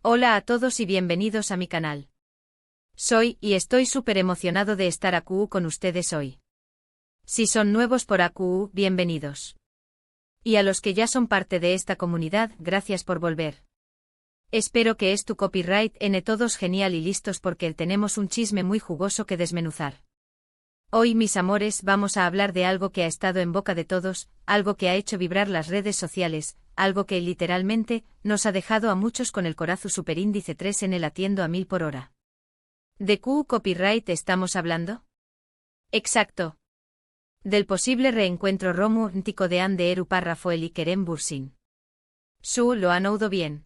Hola a todos y bienvenidos a mi canal. Soy y estoy súper emocionado de estar aquí con ustedes hoy. Si son nuevos por AQU, bienvenidos. Y a los que ya son parte de esta comunidad, gracias por volver. Espero que tu copyright n todos genial y listos porque tenemos un chisme muy jugoso que desmenuzar. Hoy, mis amores, vamos a hablar de algo que ha estado en boca de todos, algo que ha hecho vibrar las redes sociales, algo que literalmente nos ha dejado a muchos con el corazón superíndice 3n latiendo a 1000 por hora. ¿De qué copyright estamos hablando? Exacto. Del posible reencuentro romántico de Ande Eru Parrafoel y Kerem Bürsin. Lo han oído bien.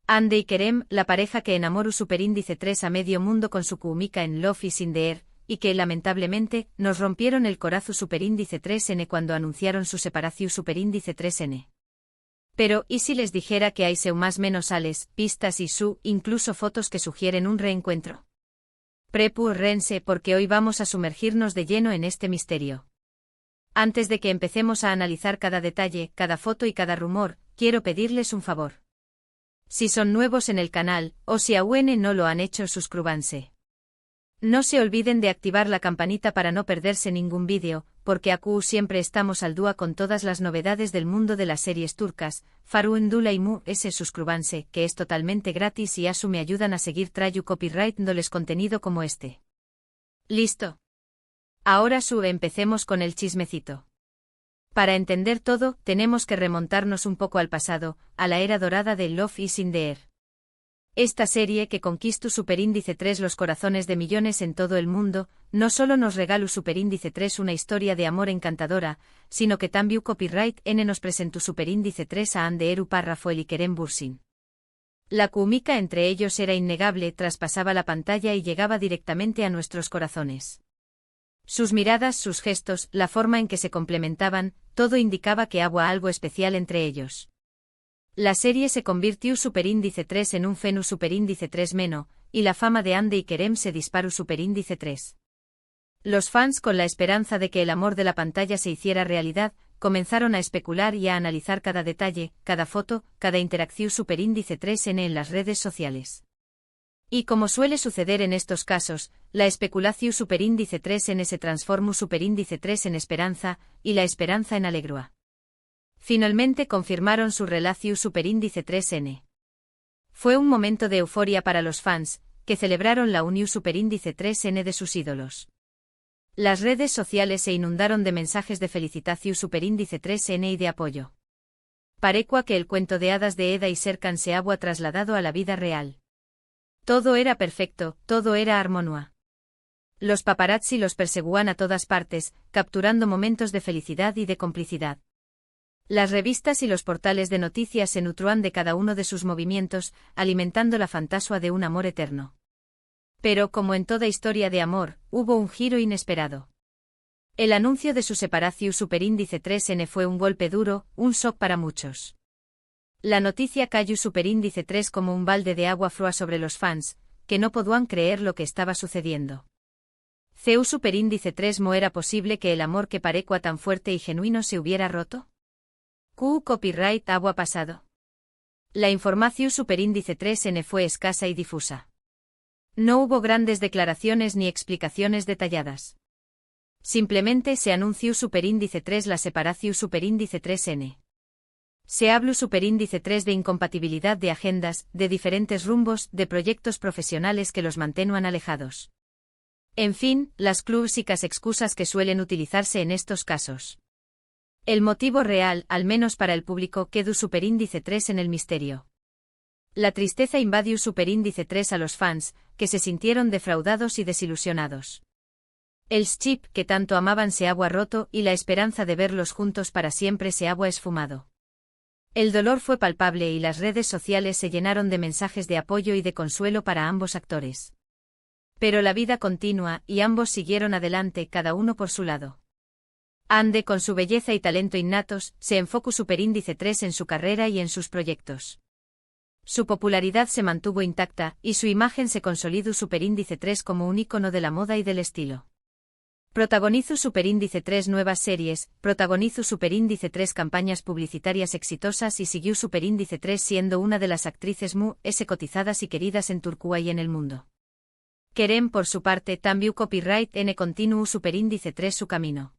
Ande y Kerem, la pareja que enamoró superíndice 3 a medio mundo con su química en Love is in the Air, y que lamentablemente nos rompieron el corazón superíndice 3n cuando anunciaron su separación superíndice 3n. Pero, ¿y si les dijera que hay más menos sales, pistas y incluso fotos que sugieren un reencuentro? Prepárense porque hoy vamos a sumergirnos de lleno en este misterio. Antes de que empecemos a analizar cada detalle, cada foto y cada rumor, quiero pedirles un favor. Si son nuevos en el canal, o si aún no lo han hecho, suscríbanse. No se olviden de activar la campanita para no perderse ningún vídeo, porque aquí siempre estamos al día con todas las novedades del mundo de las series turcas. Farundula y suscríbanse, que es totalmente gratis y me ayudan a seguir trayendo copyright dándoles contenido como este. ¿Listo? Ahora empecemos con el chismecito. Para entender todo, tenemos que remontarnos un poco al pasado, a la era dorada de Love is in the Air. Esta serie que conquistó superíndice 3 los corazones de millones en todo el mundo, no solo nos regaló superíndice 3 una historia de amor encantadora, sino que también copyright n nos presentó superíndice 3 a Ande Eru Parrafoel y Kerem Bürsin. La química entre ellos era innegable, traspasaba la pantalla y llegaba directamente a nuestros corazones. Sus miradas, sus gestos, la forma en que se complementaban, todo indicaba que había algo especial entre ellos. La serie se convirtió superíndice 3 en un fenú superíndice 3 meno, y la fama de Ande y Kerem se disparó superíndice 3. Los fans, con la esperanza de que el amor de la pantalla se hiciera realidad, comenzaron a especular y a analizar cada detalle, cada foto, cada interacción superíndice 3n en las redes sociales. Y como suele suceder en estos casos, la especulación superíndice 3n se transformó superíndice 3 en esperanza, y la esperanza en alegría. Finalmente confirmaron su relación superíndice 3n. Fue un momento de euforia para los fans, que celebraron la unión superíndice 3n de sus ídolos. Las redes sociales se inundaron de mensajes de felicitación superíndice 3n y de apoyo. Parecua que el cuento de hadas de Eda y Serkan se había trasladado a la vida real. Todo era perfecto, todo era armonía. Los paparazzi los perseguían a todas partes, capturando momentos de felicidad y de complicidad. Las revistas y los portales de noticias se nutrían de cada uno de sus movimientos, alimentando la fantasía de un amor eterno. Pero, como en toda historia de amor, hubo un giro inesperado. El anuncio de su separación superíndice 3n fue un golpe duro, un shock para muchos. La noticia cayó superíndice 3 como un balde de agua fría sobre los fans, que no podían creer lo que estaba sucediendo. ¿Ceu superíndice 3 mo era posible que el amor que parecua tan fuerte y genuino se hubiera roto? Copyright agua pasado. La información superíndice 3n fue escasa y difusa. No hubo grandes declaraciones ni explicaciones detalladas. Simplemente se anunció superíndice 3 la separación superíndice 3n. Se habló superíndice 3 de incompatibilidad de agendas, de diferentes rumbos, de proyectos profesionales que los mantenían alejados. En fin, las clásicas excusas que suelen utilizarse en estos casos. El motivo real, al menos para el público, quedó superíndice 3 en el misterio. La tristeza invadió superíndice 3 a los fans, que se sintieron defraudados y desilusionados. El chip que tanto amaban se había roto y la esperanza de verlos juntos para siempre se había esfumado. El dolor fue palpable y las redes sociales se llenaron de mensajes de apoyo y de consuelo para ambos actores. Pero la vida continúa y ambos siguieron adelante, cada uno por su lado. Ande, con su belleza y talento innatos, se enfocó superíndice 3 en su carrera y en sus proyectos. Su popularidad se mantuvo intacta y su imagen se consolidó superíndice 3 como un ícono de la moda y del estilo. Protagonizo Superíndice 3 nuevas series, protagonizo Superíndice 3 campañas publicitarias exitosas y siguió Superíndice 3 siendo una de las actrices más cotizadas y queridas en Turquía y en el mundo. Kerem por su parte también copyright n continuo Superíndice 3 su camino.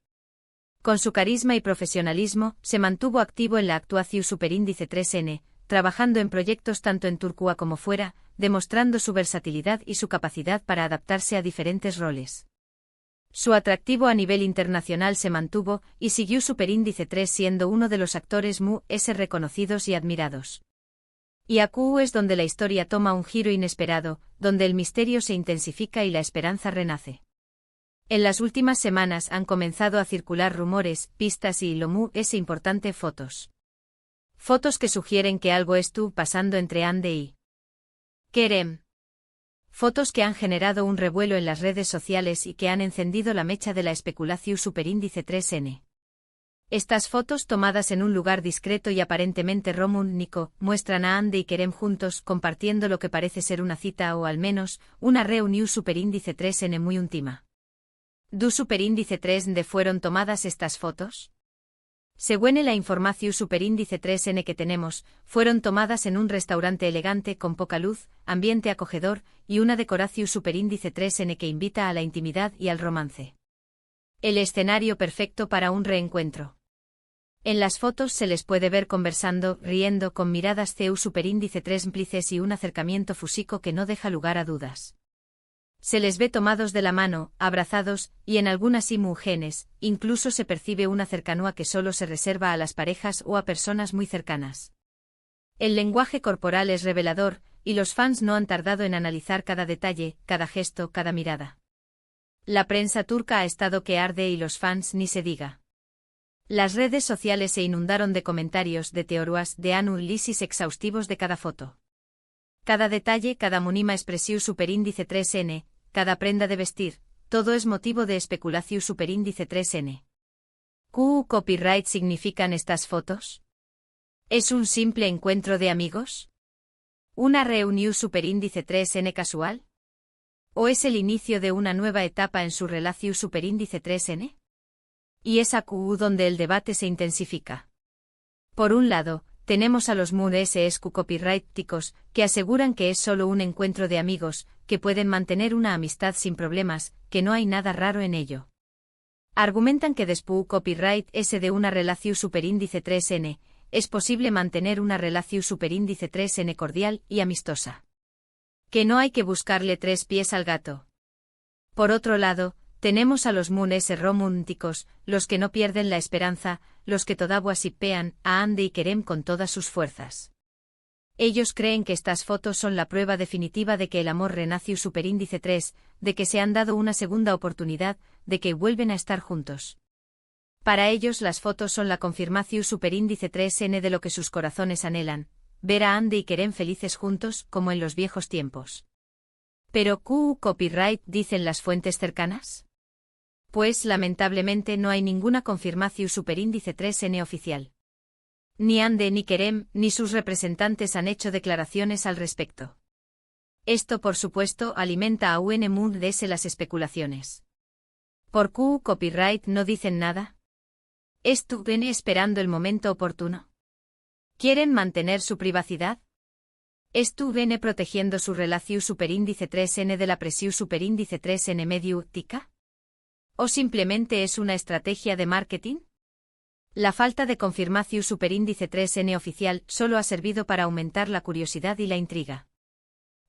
Con su carisma y profesionalismo, se mantuvo activo en la actuación Superíndice 3N, trabajando en proyectos tanto en Turquía como fuera, demostrando su versatilidad y su capacidad para adaptarse a diferentes roles. Su atractivo a nivel internacional se mantuvo, y siguió Superíndice 3 siendo uno de los actores más reconocidos y admirados. Y aquí es donde la historia toma un giro inesperado, donde el misterio se intensifica y la esperanza renace. En las últimas semanas han comenzado a circular rumores, pistas y lo importante fotos. Fotos que sugieren que algo estuvo pasando entre Hande y Kerem. Fotos que han generado un revuelo en las redes sociales y que han encendido la mecha de la especulación Superíndice 3N. Estas fotos tomadas en un lugar discreto y aparentemente romántico muestran a Hande y Kerem juntos compartiendo lo que parece ser una cita o al menos una reunión Superíndice 3N muy íntima. ¿Du Superíndice 3N fueron tomadas estas fotos? Según la información Superíndice 3N que tenemos, fueron tomadas en un restaurante elegante con poca luz, ambiente acogedor y una decoración Superíndice 3N que invita a la intimidad y al romance. El escenario perfecto para un reencuentro. En las fotos se les puede ver conversando, riendo con miradas Superíndice 3 cómplices y un acercamiento físico que no deja lugar a dudas. Se les ve tomados de la mano, abrazados, y en algunas imágenes, incluso se percibe una cercanía que solo se reserva a las parejas o a personas muy cercanas. El lenguaje corporal es revelador, y los fans no han tardado en analizar cada detalle, cada gesto, cada mirada. La prensa turca ha estado que arde y los fans ni se diga. Las redes sociales se inundaron de comentarios, de teorías, de análisis exhaustivos de cada foto. Cada detalle, cada mínima expresión Superíndice 3N, cada prenda de vestir, todo es motivo de especulación Superíndice 3N. ¿Qué copyright significan estas fotos? ¿Es un simple encuentro de amigos? ¿Una reunión Superíndice 3N casual? ¿O es el inicio de una nueva etapa en su relación Superíndice 3N? Y es aquí donde el debate se intensifica. Por un lado, tenemos a los SQ copyrighticos, que aseguran que es solo un encuentro de amigos, que pueden mantener una amistad sin problemas, que no hay nada raro en ello. Argumentan que después copyright S de una relación Superíndice 3N, es posible mantener una relación Superíndice 3N cordial y amistosa. Que no hay que buscarle tres pies al gato. Por otro lado, tenemos a los románticos, los que no pierden la esperanza, los que todavía shippean a Hande y Kerem con todas sus fuerzas. Ellos creen que estas fotos son la prueba definitiva de que el amor renació Superíndice 3, de que se han dado una segunda oportunidad, de que vuelven a estar juntos. Para ellos las fotos son la confirmación Superíndice 3N de lo que sus corazones anhelan, ver a Hande y Kerem felices juntos como en los viejos tiempos. ¿Pero qué copyright dicen las fuentes cercanas? Pues lamentablemente no hay ninguna confirmación Superíndice 3N oficial. Ni Hande ni Kerem ni sus representantes han hecho declaraciones al respecto. Esto por supuesto alimenta a UNMUNDS las especulaciones. ¿Por qué copyright no dicen nada? ¿Estuvieron esperando el momento oportuno? ¿Quieren mantener su privacidad? ¿Estuvieron protegiendo su relación Superíndice 3N de la presión Superíndice 3N mediática? ¿O simplemente es una estrategia de marketing? La falta de confirmación Superíndice 3N oficial solo ha servido para aumentar la curiosidad y la intriga.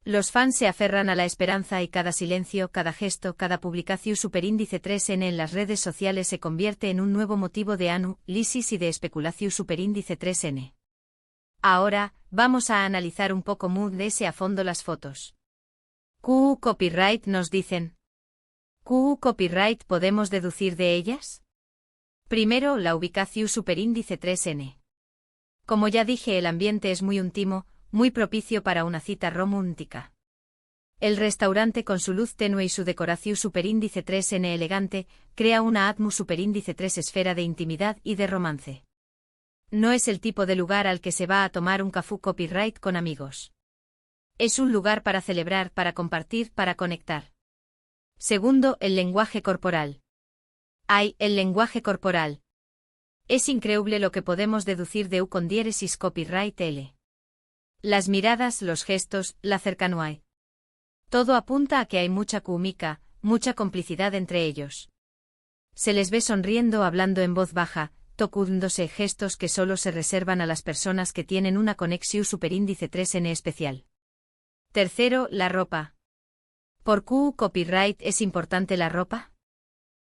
Los fans se aferran a la esperanza y cada silencio, cada gesto, cada publicación Superíndice 3N en las redes sociales se convierte en un nuevo motivo de análisis y de especulación Superíndice 3N. Ahora, vamos a analizar un poco a fondo las fotos. ¿Qué copyright nos dicen? ¿Qué copyright podemos deducir de ellas? Primero, la ubicación Superíndice 3N. Como ya dije, el ambiente es muy íntimo, muy propicio para una cita romántica. El restaurante con su luz tenue y su decoración Superíndice 3N elegante, crea una atmósfera Superíndice 3 esfera de intimidad y de romance. No es el tipo de lugar al que se va a tomar un café copyright con amigos. Es un lugar para celebrar, para compartir, para conectar. Segundo, el lenguaje corporal. Ay, el lenguaje corporal. Es increíble lo que podemos deducir de U con diéresis copyright L. Las miradas, los gestos, la cercanía. Todo apunta a que hay mucha química, mucha complicidad entre ellos. Se les ve sonriendo, hablando en voz baja, tocándose, gestos que solo se reservan a las personas que tienen una conexión superíndice 3N especial. Tercero, la ropa. ¿Por qué copyright es importante la ropa?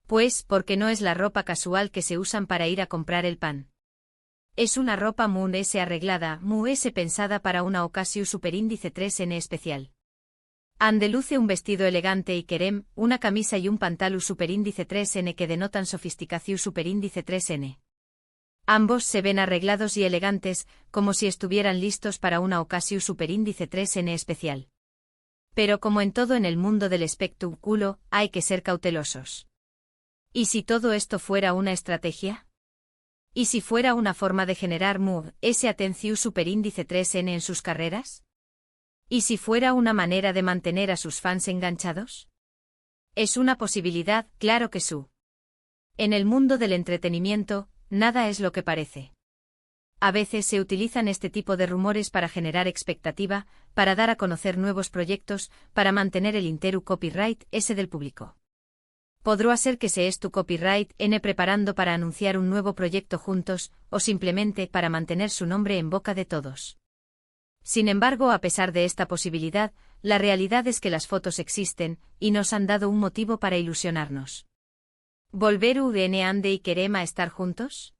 Pues porque no es la ropa casual que se usan para ir a comprar el pan. Es una ropa muy arreglada, muy pensada para una ocasión superíndice 3N especial. Ande luce un vestido elegante y querem, una camisa y un pantalón superíndice 3N que denotan sofisticación superíndice 3N. Ambos se ven arreglados y elegantes, como si estuvieran listos para una ocasión superíndice 3N especial. Pero como en todo en el mundo del espectáculo, hay que ser cautelosos. ¿Y si todo esto fuera una estrategia? ¿Y si fuera una forma de generar ese atención superíndice 3N en sus carreras? ¿Y si fuera una manera de mantener a sus fans enganchados? Es una posibilidad, claro que sí. En el mundo del entretenimiento, nada es lo que parece. A veces se utilizan este tipo de rumores para generar expectativa, para dar a conocer nuevos proyectos, para mantener el interu copyright ese del público. Podrá ser que se es tu copyright N preparando para anunciar un nuevo proyecto juntos, o simplemente para mantener su nombre en boca de todos. Sin embargo, a pesar de esta posibilidad, la realidad es que las fotos existen, y nos han dado un motivo para ilusionarnos. ¿Volveru N ande y querem estar juntos?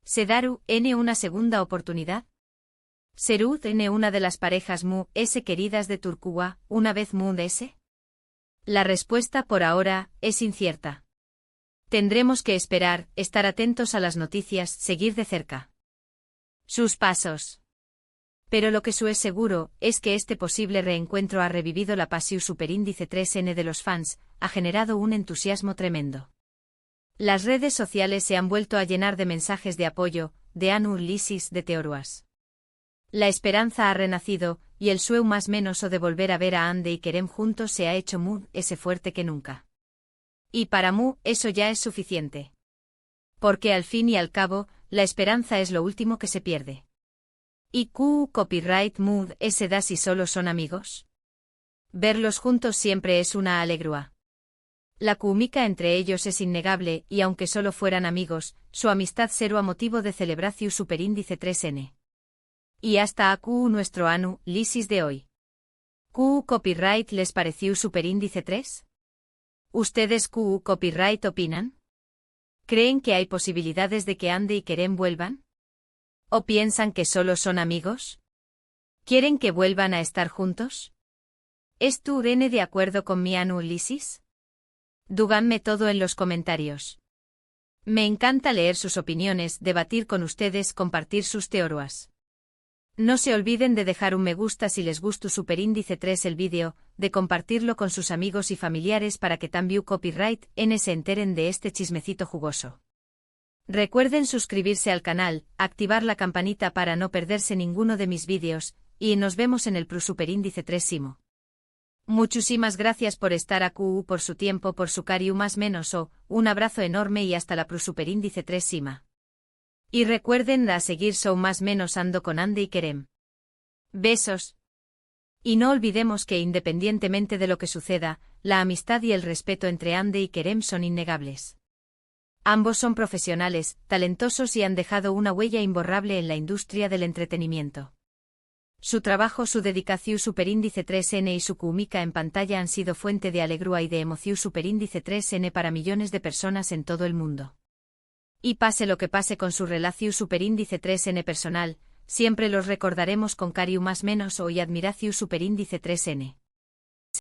¿Sedaru N una segunda oportunidad? ¿Serud N una de las parejas S queridas de Turcúa, una vez S? La respuesta por ahora es incierta. Tendremos que esperar, estar atentos a las noticias, seguir de cerca sus pasos. Pero lo que es seguro es que este posible reencuentro ha revivido la pasión superíndice 3N de los fans, ha generado un entusiasmo tremendo. Las redes sociales se han vuelto a llenar de mensajes de apoyo, de anu lisis de teoruas. La esperanza ha renacido, y el sueño más menos o de volver a ver a Ande y Querem juntos se ha hecho ese fuerte que nunca. Y para eso ya es suficiente. Porque al fin y al cabo, la esperanza es lo último que se pierde. ¿Y copyright ese da si solo son amigos? Verlos juntos siempre es una alegría. La química entre ellos es innegable y aunque solo fueran amigos, su amistad será motivo de celebración superíndice 3N. Y hasta acu nuestro anu lisis de hoy. ¿Copyright les pareció superíndice 3? ¿Ustedes copyright opinan? ¿Creen que hay posibilidades de que Ande y Querem vuelvan? ¿O piensan que solo son amigos? ¿Quieren que vuelvan a estar juntos? ¿Es tu N de acuerdo con mi anu lisis? Díganme todo en los comentarios. Me encanta leer sus opiniones, debatir con ustedes, compartir sus teorías. No se olviden de dejar un me gusta si les gustó superíndice 3 el vídeo, de compartirlo con sus amigos y familiares para que también copyright N se enteren de este chismecito jugoso. Recuerden suscribirse al canal, activar la campanita para no perderse ninguno de mis vídeos, y nos vemos en el superíndice 3 Simo. Muchísimas gracias por estar aquí, por su tiempo, por su cariño más menos o, un abrazo enorme y hasta la superíndice 3 Sima. Y recuerden a seguir so más menos ando con Ande y Querem. Besos. Y no olvidemos que independientemente de lo que suceda, la amistad y el respeto entre Ande y Querem son innegables. Ambos son profesionales, talentosos y han dejado una huella imborrable en la industria del entretenimiento. Su trabajo, su dedicación superíndice 3N y su química en pantalla han sido fuente de alegría y de emoción superíndice 3N para millones de personas en todo el mundo. Y pase lo que pase con su relación superíndice 3N personal, siempre los recordaremos con cariño más menos o y admiración superíndice 3N.